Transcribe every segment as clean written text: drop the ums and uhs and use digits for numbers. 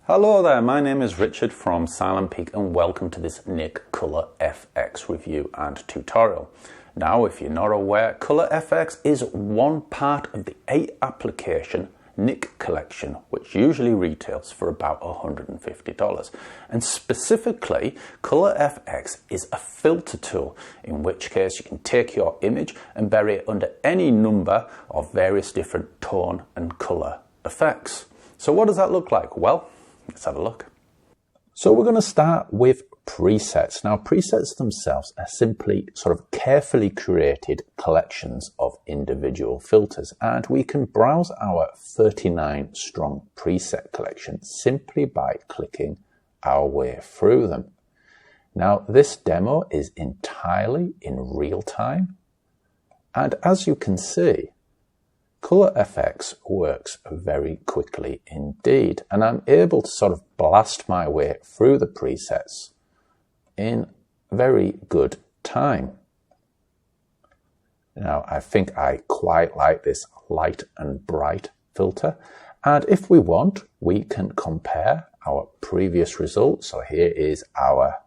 Hello there, my name is Richard from Silent Peak and welcome to this Nik Color FX review and tutorial. Now, if you're not aware, Color FX is one part of the 8-application Nik collection, which usually retails for about $150. And specifically, Color FX is a filter tool, in which case you can take your image and bury it under any number of various different tone and color effects. So what does that look like? Well, let's have a look. So we're going to start with presets. Now, presets themselves are simply sort of carefully curated collections of individual filters, and we can browse our 39 strong preset collection simply by clicking our way through them. Now, this demo is entirely in real time, and as you can see, Color FX works very quickly indeed, and I'm able to sort of blast my way through the presets in very good time. Now, I think I quite like this light and bright filter, and if we want, we can compare our previous results. So here is our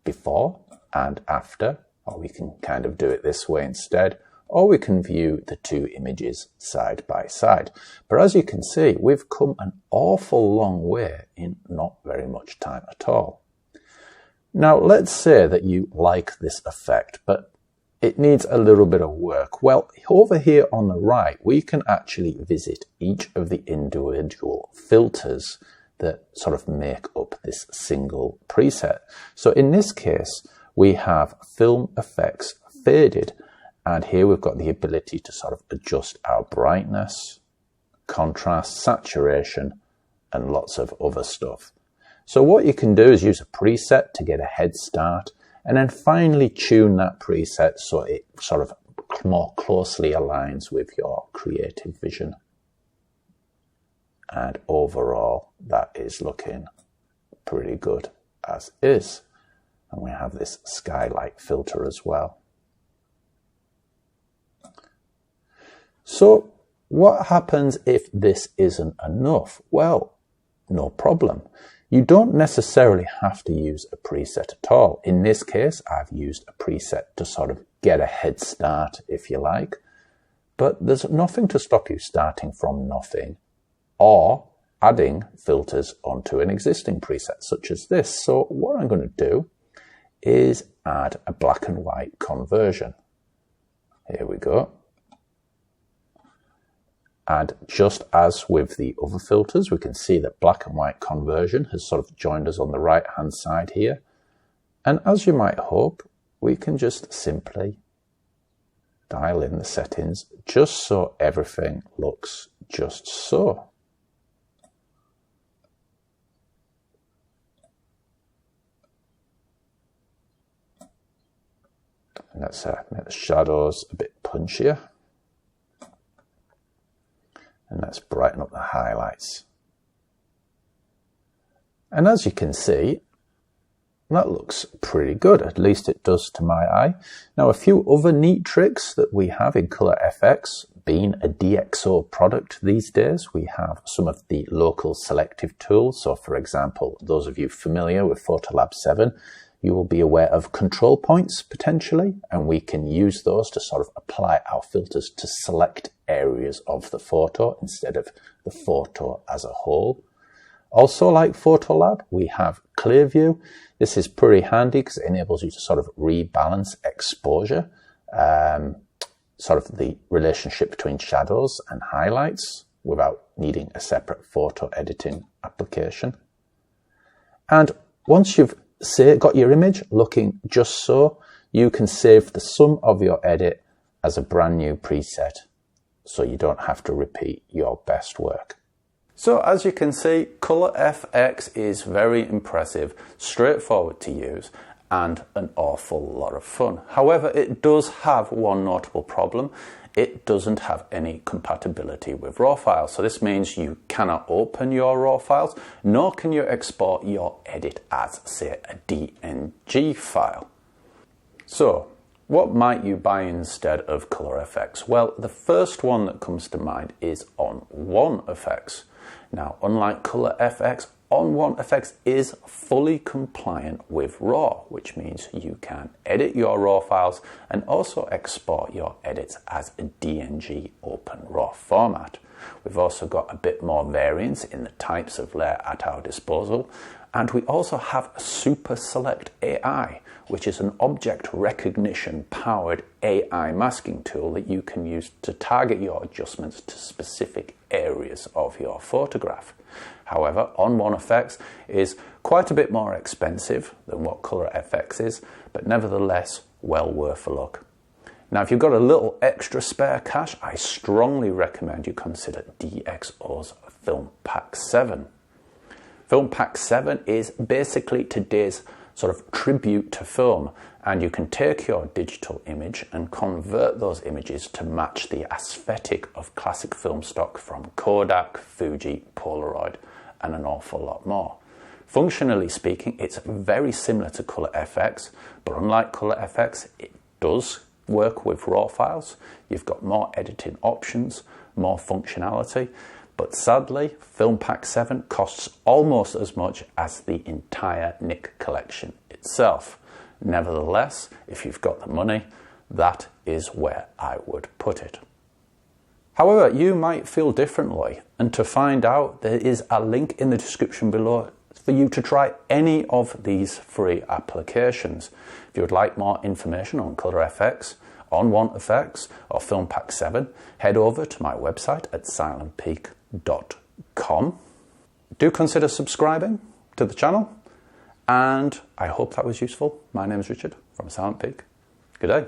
before and after, or we can kind of do it this way instead, or we can view the two images side by side. But as you can see, we've come an awful long way in not very much time at all. Now, let's say that you like this effect, but it needs a little bit of work. Well, over here on the right, we can actually visit each of the individual filters that sort of make up this single preset. So in this case, we have Film Effects Faded. And here we've got the ability to sort of adjust our brightness, contrast, saturation, and lots of other stuff. So what you can do is use a preset to get a head start, and then finally tune that preset so it sort of more closely aligns with your creative vision. And overall, that is looking pretty good as is. And we have this skylight filter as well. So what happens if this isn't enough? Well, no problem. You don't necessarily have to use a preset at all. In this case, I've used a preset to sort of get a head start, if you like. But there's nothing to stop you starting from nothing or adding filters onto an existing preset such as this. So what I'm going to do is add a black and white conversion. Here we go. And just as with the other filters, we can see that black and white conversion has sort of joined us on the right hand side here. And as you might hope, we can just simply dial in the settings just so everything looks just so. And let's make the shadows a bit punchier. And let's brighten up the highlights. And as you can see, that looks pretty good, at least it does to my eye. Now, a few other neat tricks that we have in Color FX, being a DxO product these days, we have some of the local selective tools. So for example, those of you familiar with Photolab 7, you will be aware of control points potentially, and we can use those to sort of apply our filters to select areas of the photo instead of the photo as a whole. Also, like Photolab, we have Clear View. This is pretty handy because it enables you to sort of rebalance exposure, sort of the relationship between shadows and highlights without needing a separate photo editing application. And once you've got your image looking just so, you can save the sum of your edit as a brand new preset, so you don't have to repeat your best work. So as you can see, Color FX is very impressive, straightforward to use, and an awful lot of fun. However, it does have one notable problem. It doesn't have any compatibility with RAW files. So this means you cannot open your RAW files, nor can you export your edit as, say, a DNG file. So what might you buy instead of Color FX? Well, the first one that comes to mind is On1 Effects. Now, unlike Color FX, On1 Efex is fully compliant with RAW, which means you can edit your RAW files and also export your edits as a DNG Open RAW format. We've also got a bit more variance in the types of layer at our disposal, and we also have Super Select AI, which is an object recognition powered AI masking tool that you can use to target your adjustments to specific areas of your photograph. However, On1 Efex is quite a bit more expensive than what Color Efex is, but nevertheless well worth a look. Now, if you've got a little extra spare cash, I strongly recommend you consider DxO's Film Pack 7. Film Pack 7 is basically today's sort of tribute to film, and you can take your digital image and convert those images to match the aesthetic of classic film stock from Kodak, Fuji, Polaroid, and an awful lot more. Functionally speaking, it's very similar to Color Efex, but unlike Color Efex, it does work with RAW files. You've got more editing options, more functionality, but sadly, Film Pack 7 costs almost as much as the entire Nik collection itself. Nevertheless, if you've got the money, that is where I would put it. However, you might feel differently, and to find out, there is a link in the description below for you to try any of these free applications. If you would like more information on Color Efex, On1 Efex, or Film Pack 7, head over to my website at silentpeak.com. Do consider subscribing to the channel, and I hope that was useful. My name is Richard from Silent Peak. Good day.